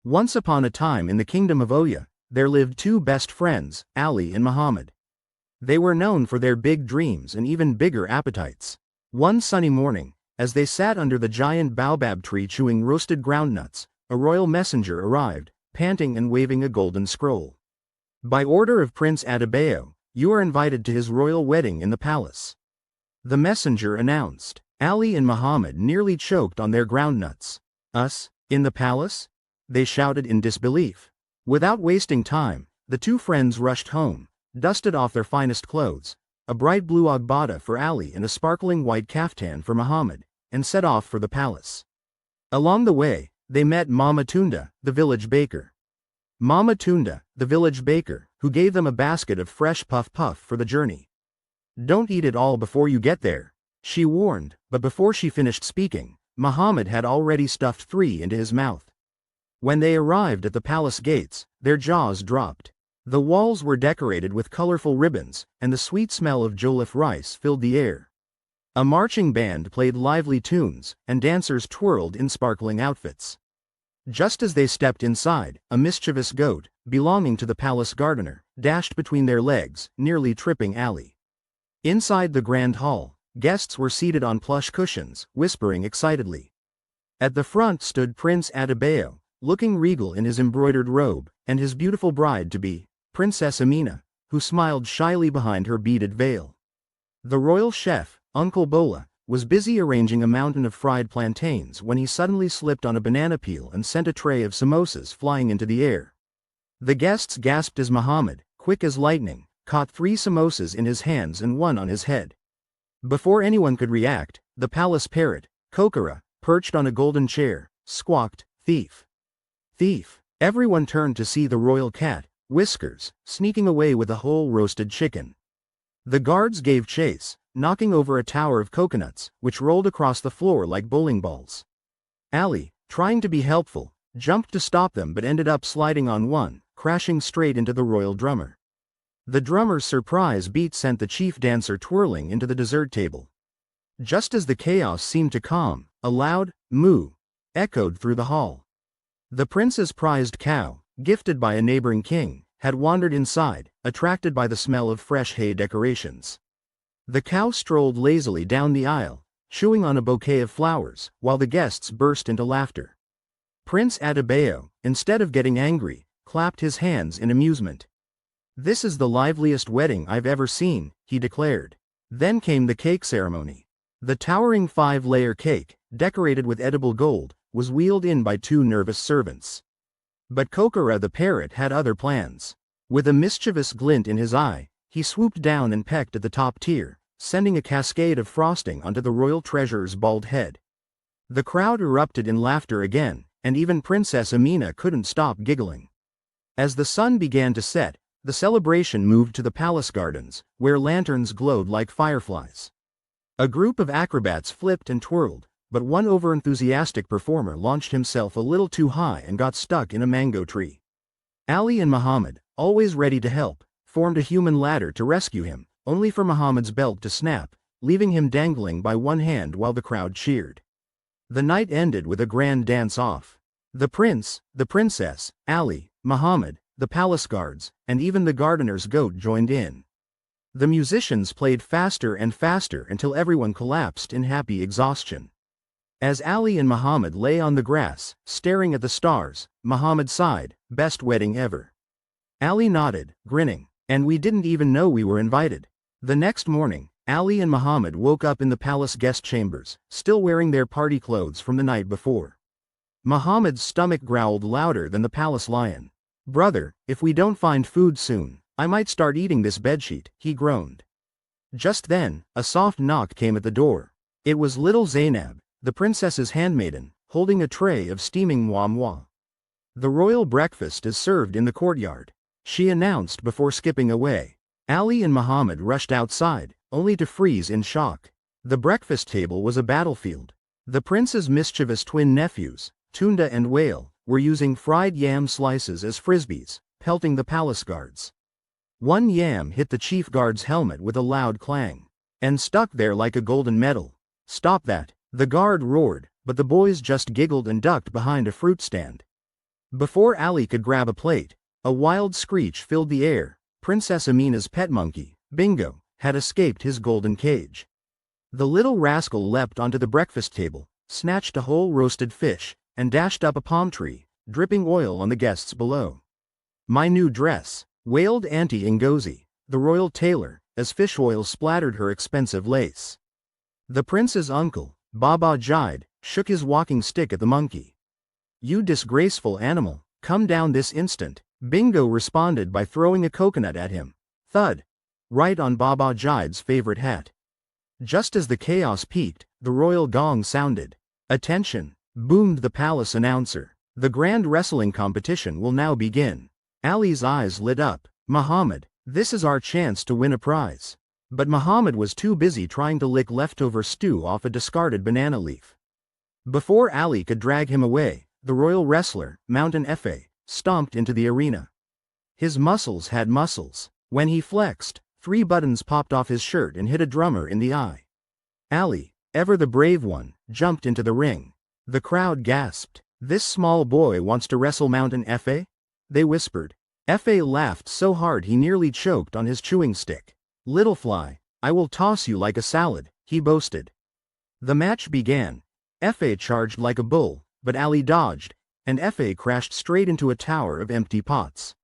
Once upon a time in the kingdom of Oya, there lived two best friends, Ali and Mohammed. They were known for their big dreams and even bigger appetites. One sunny morning, as they sat under the giant baobab tree chewing roasted groundnuts, a royal messenger arrived, panting and waving a golden scroll. By order of Prince Adebayo, you are invited to his royal wedding in the palace. The messenger announced. Ali and Mohammed nearly choked on their groundnuts. Us, in the palace? They shouted in disbelief. Without wasting time, the two friends rushed home, dusted off their finest clothes, a bright blue agbada for Ali and a sparkling white kaftan for Mohammed, and set off for the palace. Along the way, they met Mama Tunda, the village baker. Mama Tunda, the village baker, who gave them a basket of fresh puff-puff for the journey. Don't eat it all before you get there, she warned, but before she finished speaking, Mohammed had already stuffed 3 into his mouth. When they arrived at the palace gates, their jaws dropped. The walls were decorated with colorful ribbons, and the sweet smell of jollof rice filled the air. A marching band played lively tunes, and dancers twirled in sparkling outfits. Just as they stepped inside, a mischievous goat, belonging to the palace gardener, dashed between their legs, nearly tripping Ali. Inside the grand hall, guests were seated on plush cushions, whispering excitedly. At the front stood Prince Adebayo, looking regal in his embroidered robe, and his beautiful bride-to-be, Princess Amina, who smiled shyly behind her beaded veil. The royal chef, Uncle Bola, was busy arranging a mountain of fried plantains when he suddenly slipped on a banana peel and sent a tray of samosas flying into the air. The guests gasped as Mohammed, quick as lightning, caught 3 samosas in his hands and 1 on his head. Before anyone could react, the palace parrot, Kokora, perched on a golden chair, squawked, "Thief! Thief!" Everyone turned to see the royal cat, Whiskers, sneaking away with a whole roasted chicken. The guards gave chase, knocking over a tower of coconuts, which rolled across the floor like bowling balls. Ali, trying to be helpful, jumped to stop them but ended up sliding on one, crashing straight into the royal drummer. The drummer's surprise beat sent the chief dancer twirling into the dessert table. Just as the chaos seemed to calm, a loud moo echoed through the hall. The prince's prized cow, gifted by a neighboring king, had wandered inside, attracted by the smell of fresh hay decorations. The cow strolled lazily down the aisle, chewing on a bouquet of flowers, while the guests burst into laughter. Prince Adebayo, instead of getting angry, clapped his hands in amusement. "This is the liveliest wedding I've ever seen," he declared. Then came the cake ceremony. The towering 5-layer cake, decorated with edible gold, was wheeled in by 2 nervous servants. But Kokora the parrot had other plans. With a mischievous glint in his eye, he swooped down and pecked at the top tier, sending a cascade of frosting onto the royal treasurer's bald head. The crowd erupted in laughter again, and even Princess Amina couldn't stop giggling. As the sun began to set, the celebration moved to the palace gardens, where lanterns glowed like fireflies. A group of acrobats flipped and twirled, but one overenthusiastic performer launched himself a little too high and got stuck in a mango tree. Ali and Mohammed, always ready to help, formed a human ladder to rescue him, only for Mohammed's belt to snap, leaving him dangling by one hand while the crowd cheered. The night ended with a grand dance-off. The prince, the princess, Ali, Mohammed, the palace guards, and even the gardener's goat joined in. The musicians played faster and faster until everyone collapsed in happy exhaustion. As Ali and Mohammed lay on the grass, staring at the stars, Mohammed sighed, "Best wedding ever." Ali nodded, grinning, "And we didn't even know we were invited." The next morning, Ali and Mohammed woke up in the palace guest chambers, still wearing their party clothes from the night before. Mohammed's stomach growled louder than the palace lion. "Brother, if we don't find food soon, I might start eating this bedsheet," he groaned. Just then, a soft knock came at the door. It was little Zainab, the princess's handmaiden, holding a tray of steaming moi-moi. "The royal breakfast is served in the courtyard," she announced before skipping away. Ali and Mohammed rushed outside, only to freeze in shock. The breakfast table was a battlefield. The prince's mischievous twin nephews, Tunda and Whale, were using fried yam slices as frisbees, pelting the palace guards. One yam hit the chief guard's helmet with a loud clang, and stuck there like a golden medal. "Stop that!" the guard roared, but the boys just giggled and ducked behind a fruit stand. Before Ali could grab a plate, a wild screech filled the air. Princess Amina's pet monkey, Bingo, had escaped his golden cage. The little rascal leapt onto the breakfast table, snatched a whole roasted fish, and dashed up a palm tree, dripping oil on the guests below. "My new dress," wailed Auntie Ngozi, the royal tailor, as fish oil splattered her expensive lace. The prince's uncle, Baba Jide, shook his walking stick at the monkey. "You disgraceful animal, come down this instant." Bingo responded by throwing a coconut at him. Thud! Right on Baba Jide's favorite hat. Just as the chaos peaked, the royal gong sounded. "Attention!" boomed the palace announcer. "The grand wrestling competition will now begin." Ali's eyes lit up. "Mohamed, this is our chance to win a prize." But Mohamed was too busy trying to lick leftover stew off a discarded banana leaf. Before Ali could drag him away, the royal wrestler, Mountain Efe, stomped into the arena. His muscles had muscles. When he flexed, 3 buttons popped off his shirt and hit a drummer in the eye. Ali, ever the brave one, jumped into the ring. The crowd gasped. "This small boy wants to wrestle Mountain Efe?" they whispered. Efe laughed so hard he nearly choked on his chewing stick. "Little fly, I will toss you like a salad," he boasted. The match began. Efe charged like a bull, but Ali dodged, and Efe crashed straight into a tower of empty pots.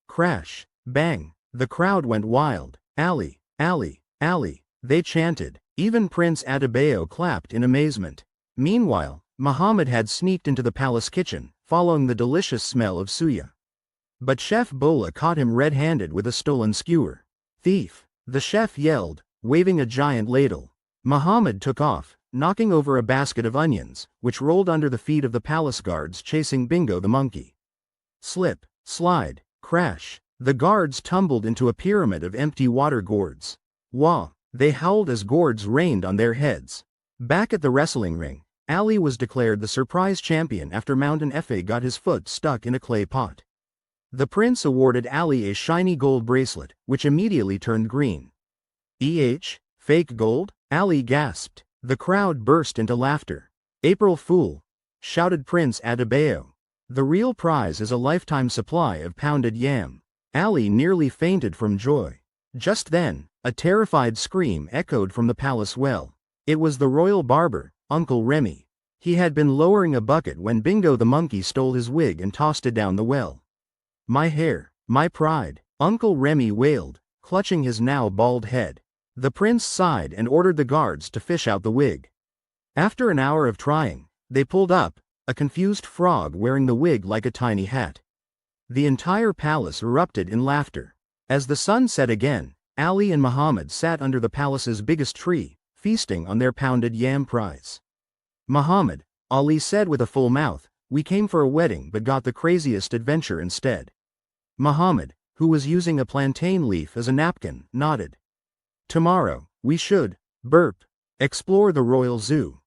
Crash, bang, the crowd went wild. "Ali, Ali, Ali," they chanted. Even Prince Adebayo clapped in amazement. Meanwhile, Mohamed had sneaked into the palace kitchen, following the delicious smell of suya. But Chef Bola caught him red-handed with a stolen skewer. "Thief!" the chef yelled, waving a giant ladle. Mohamed took off, knocking over a basket of onions, which rolled under the feet of the palace guards chasing Bingo the monkey. Slip, slide, crash. The guards tumbled into a pyramid of empty water gourds. Wah! They howled as gourds rained on their heads. Back at the wrestling ring, Ali was declared the surprise champion after Mountain Efe got his foot stuck in a clay pot. The prince awarded Ali a shiny gold bracelet, which immediately turned green. Fake gold? Ali gasped. The crowd burst into laughter. "April Fool!" shouted Prince Adebayo. "The real prize is a lifetime supply of pounded yam." Ali nearly fainted from joy. Just then, a terrified scream echoed from the palace well. It was the royal barber, Uncle Remy. He had been lowering a bucket when Bingo the monkey stole his wig and tossed it down the well. "My hair, my pride," Uncle Remy wailed, clutching his now bald head. The prince sighed and ordered the guards to fish out the wig. After an hour of trying, they pulled up, a confused frog wearing the wig like a tiny hat. The entire palace erupted in laughter. As the sun set again, Ali and Mohamed sat under the palace's biggest tree, feasting on their pounded yam prize. "Mohamed," Ali said with a full mouth, "we came for a wedding but got the craziest adventure instead." Mohamed, who was using a plantain leaf as a napkin, nodded. "Tomorrow, we should, explore the royal zoo."